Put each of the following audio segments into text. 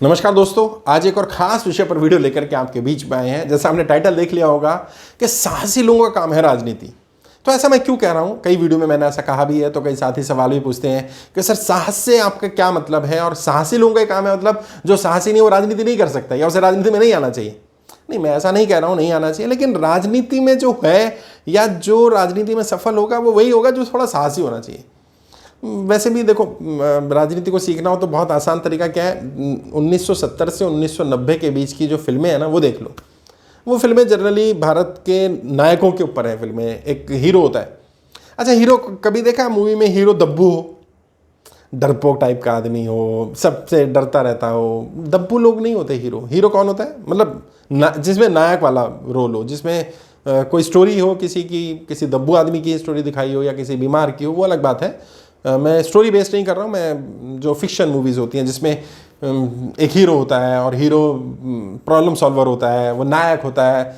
नमस्कार दोस्तों, आज एक और खास विषय पर वीडियो लेकर के आपके बीच में आए हैं। जैसा आपने टाइटल देख लिया होगा कि साहसी लोगों का काम है राजनीति। तो ऐसा मैं क्यों कह रहा हूं? कई वीडियो में मैंने ऐसा कहा भी है, तो कई साथी सवाल भी पूछते हैं कि सर साहस से आपका क्या मतलब है, और साहसी लोगों का काम है मतलब जो साहसी नहीं वो राजनीति नहीं कर सकता या उसे राजनीति में नहीं आना चाहिए। नहीं, मैं ऐसा नहीं कह रहा हूं नहीं आना चाहिए, लेकिन राजनीति में जो है या जो राजनीति में सफल होगा वो वही होगा जो थोड़ा साहसी होना चाहिए। वैसे भी देखो, राजनीति को सीखना हो तो बहुत आसान तरीका क्या है, 1970 से 1990 के बीच की जो फिल्में हैं ना वो देख लो। वो फिल्में जनरली भारत के नायकों के ऊपर है। फिल्में एक हीरो होता है। अच्छा, हीरो कभी देखा मूवी में हीरो दब्बू हो, डरपोक टाइप का आदमी हो, सबसे डरता रहता हो? दब्बू लोग नहीं होते हीरो। हीरो कौन होता है? मतलब जिसमें नायक वाला रोल हो, जिसमें कोई स्टोरी हो, किसी दब्बू आदमी की स्टोरी दिखाई हो या किसी बीमार की हो, वो अलग बात है। मैं स्टोरी बेस्ड नहीं कर रहा हूँ, मैं जो फिक्शन मूवीज़ होती हैं जिसमें एक हीरो होता है और हीरो प्रॉब्लम सॉल्वर होता है, वो नायक होता है।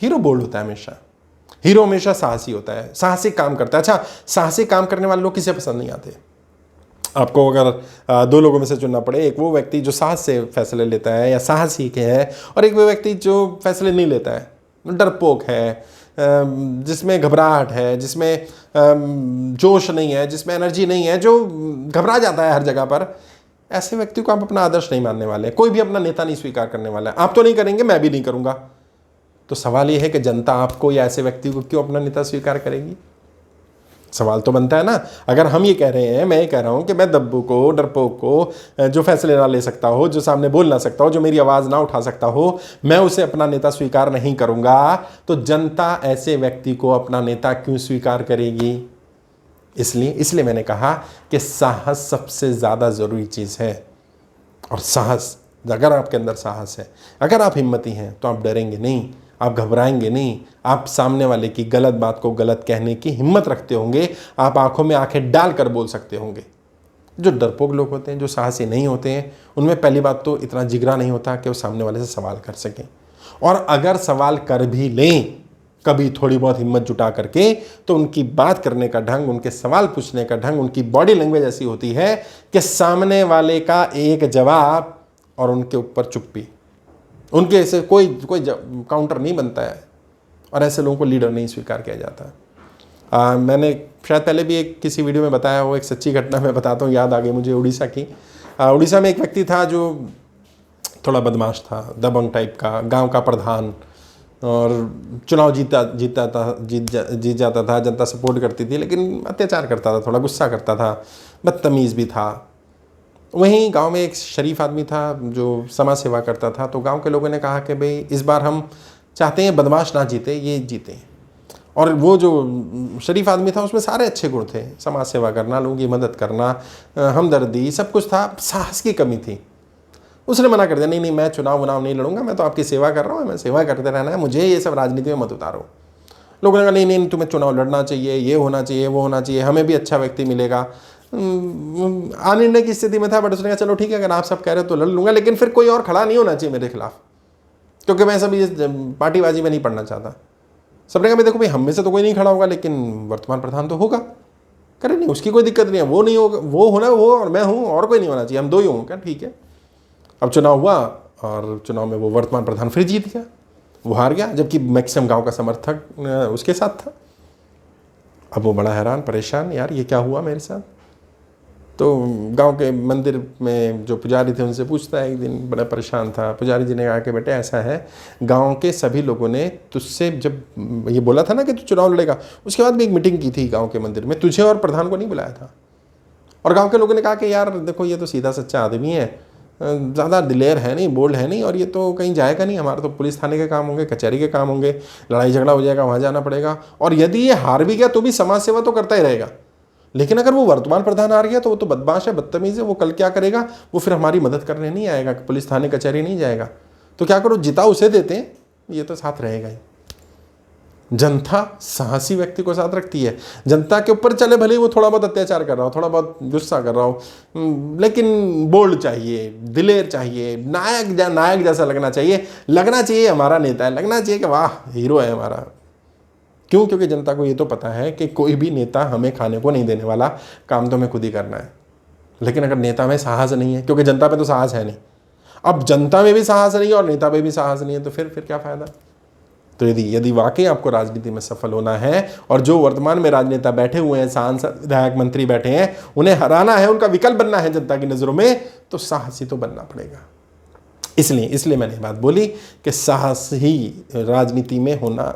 हीरो बोल्ड होता है हमेशा। हीरो हमेशा साहसी होता है, साहसिक काम करता है। अच्छा, साहसिक काम करने वाले लोग किसे पसंद नहीं आते? आपको अगर दो लोगों में से चुनना पड़े, एक वो व्यक्ति जो साहस से फैसले लेता है या साहसिक है, और एक वो व्यक्ति जो फैसले नहीं लेता है, डरपोक है, जिसमें घबराहट है, जिसमें जोश नहीं है, जिसमें एनर्जी नहीं है, जो घबरा जाता है हर जगह पर, ऐसे व्यक्ति को आप अपना आदर्श नहीं मानने वाले। कोई भी अपना नेता नहीं स्वीकार करने वाला है। आप तो नहीं करेंगे, मैं भी नहीं करूंगा। तो सवाल यह है कि जनता आपको या ऐसे व्यक्ति को क्यों अपना नेता स्वीकार करेगी? सवाल तो बनता है ना। अगर हम ये कह रहे हैं, मैं ये कह रहा हूं कि मैं दब्बू को, डरपोक को, जो फैसले ना ले सकता हो, जो सामने बोल ना सकता हो, जो मेरी आवाज़ ना उठा सकता हो, मैं उसे अपना नेता स्वीकार नहीं करूंगा, तो जनता ऐसे व्यक्ति को अपना नेता क्यों स्वीकार करेगी? इसलिए मैंने कहा कि साहस सबसे ज़्यादा ज़रूरी चीज़ है। और साहस, अगर आपके अंदर साहस है, अगर आप हिम्मती हैं, तो आप डरेंगे नहीं, आप घबराएंगे नहीं, आप सामने वाले की गलत बात को गलत कहने की हिम्मत रखते होंगे, आप आंखों में आंखें डालकर बोल सकते होंगे। जो डरपोक लोग होते हैं, जो साहसी नहीं होते हैं, उनमें पहली बात तो इतना जिगरा नहीं होता कि वो सामने वाले से सवाल कर सकें, और अगर सवाल कर भी लें कभी थोड़ी बहुत हिम्मत जुटा करके, तो उनकी बात करने का ढंग, उनके सवाल पूछने का ढंग, उनकी बॉडी लैंग्वेज ऐसी होती है कि सामने वाले का एक जवाब और उनके ऊपर चुप्पी, उनके से कोई काउंटर नहीं बनता है। और ऐसे लोगों को लीडर नहीं स्वीकार किया जाता। मैंने शायद पहले भी किसी वीडियो में बताया हो, एक सच्ची घटना मैं बताता हूँ, याद आ गई मुझे उड़ीसा की। उड़ीसा में एक व्यक्ति था जो थोड़ा बदमाश था, दबंग टाइप का, गांव का प्रधान, और चुनाव जीत जाता था, जनता सपोर्ट करती थी, लेकिन अत्याचार करता था, थोड़ा गुस्सा करता था, बदतमीज़ भी था। वहीं गांव में एक शरीफ आदमी था जो समाज सेवा करता था। तो गांव के लोगों ने कहा कि भाई इस बार हम चाहते हैं बदमाश ना जीते, ये जीते। और वो जो शरीफ आदमी था उसमें सारे अच्छे गुण थे, समाज सेवा करना, लोगों की मदद करना, हमदर्दी, सब कुछ था। साहस की कमी थी। उसने मना कर दिया, नहीं, मैं चुनाव नहीं लड़ूंगा, मैं तो आपकी सेवा कर रहा हूँ, मैं सेवा करते रहना है, मुझे ये सब राजनीति में मत उतारो। लोगों ने कहा नहीं, तुम्हें चुनाव लड़ना चाहिए, ये होना चाहिए, वो होना चाहिए, हमें भी अच्छा व्यक्ति मिलेगा। अनिर्णय की स्थिति में था, बट उसने कहा चलो ठीक है, अगर आप सब कह रहे हो तो लड़ लूंगा, लेकिन फिर कोई और खड़ा नहीं होना चाहिए मेरे खिलाफ, क्योंकि मैं सब ये पार्टीबाजी में नहीं पढ़ना चाहता। सबने कहा देखो भाई, हम में से तो कोई नहीं खड़ा होगा, लेकिन वर्तमान प्रधान तो होगा। करे नहीं, उसकी कोई दिक्कत नहीं है, वो नहीं होगा, वो होना वो और मैं हूँ, और कोई नहीं होना चाहिए, हम दो ही होंगे। क्या ठीक है। अब चुनाव हुआ और चुनाव में वो वर्तमान प्रधान फिर जीत गया, वो हार गया, जबकि मैक्सिमम गांव का समर्थक उसके साथ था। अब वो बड़ा हैरान परेशान, यार ये क्या हुआ मेरे साथ। तो गांव के मंदिर में जो पुजारी थे उनसे पूछता है, एक दिन बड़ा परेशान था। पुजारी जी ने कहा कि बेटे ऐसा है, गांव के सभी लोगों ने तुझसे जब ये बोला था ना कि तू चुनाव लड़ेगा, उसके बाद भी एक मीटिंग की थी गांव के मंदिर में, तुझे और प्रधान को नहीं बुलाया था। और गांव के लोगों ने कहा कि यार देखो, ये तो सीधा सच्चा आदमी है, ज़्यादा दिलेर है नहीं, बोल्ड है नहीं, और ये तो कहीं जाएगा नहीं, हमारे तो पुलिस थाने के काम होंगे, कचहरी के काम होंगे, लड़ाई झगड़ा हो जाएगा, वहाँ जाना पड़ेगा, और यदि ये हार भी गया तो भी समाज सेवा तो करता ही रहेगा। लेकिन अगर वो वर्तमान प्रधान हार गया तो वो तो बदमाश है, बदतमीज है, वो कल क्या करेगा, वो फिर हमारी मदद करने नहीं आएगा, पुलिस थाने कचहरी नहीं जाएगा। तो क्या करो, जिता उसे देते हैं, ये तो साथ रहेगा ही। जनता साहसी व्यक्ति को साथ रखती है। जनता के ऊपर चले भले वो थोड़ा बहुत अत्याचार कर रहा हो, थोड़ा बहुत गुस्सा कर रहा हो, लेकिन बोल्ड चाहिए, दिलेर चाहिए, नायक जैसा लगना चाहिए हमारा नेता है, लगना चाहिए कि वाह हीरो है हमारा। क्यों? क्योंकि जनता को ये तो पता है कि कोई भी नेता हमें खाने को नहीं देने वाला, काम तो हमें खुद ही करना है। लेकिन अगर नेता में साहस नहीं है, क्योंकि जनता पे तो साहस है नहीं, अब जनता में भी साहस नहीं है और नेता में भी साहस नहीं है, तो फिर क्या फायदा। तो यदि वाकई आपको राजनीति में सफल होना है और जो वर्तमान में राजनेता बैठे हुए हैं, सांसद विधायक मंत्री बैठे हैं, उन्हें हराना है, उनका विकल्प बनना है जनता की नजरों में, तो साहसी तो बनना पड़ेगा। इसलिए मैंने बात बोली कि साहस ही राजनीति में होना,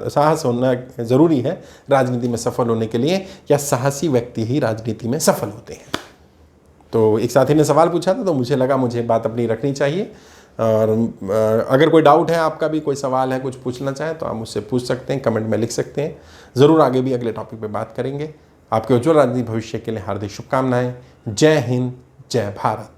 साहस होना ज़रूरी है राजनीति में सफल होने के लिए, या साहसी व्यक्ति ही राजनीति में सफल होते हैं। तो एक साथी ने सवाल पूछा था, तो मुझे लगा मुझे बात अपनी रखनी चाहिए। और अगर कोई डाउट है, आपका भी कोई सवाल है, कुछ पूछना चाहें, तो आप मुझसे पूछ सकते हैं, कमेंट में लिख सकते हैं। ज़रूर आगे भी अगले टॉपिक पे बात करेंगे। आपके उज्ज्वल राजनीतिक भविष्य के लिए हार्दिक शुभकामनाएं। जय हिंद, जय भारत।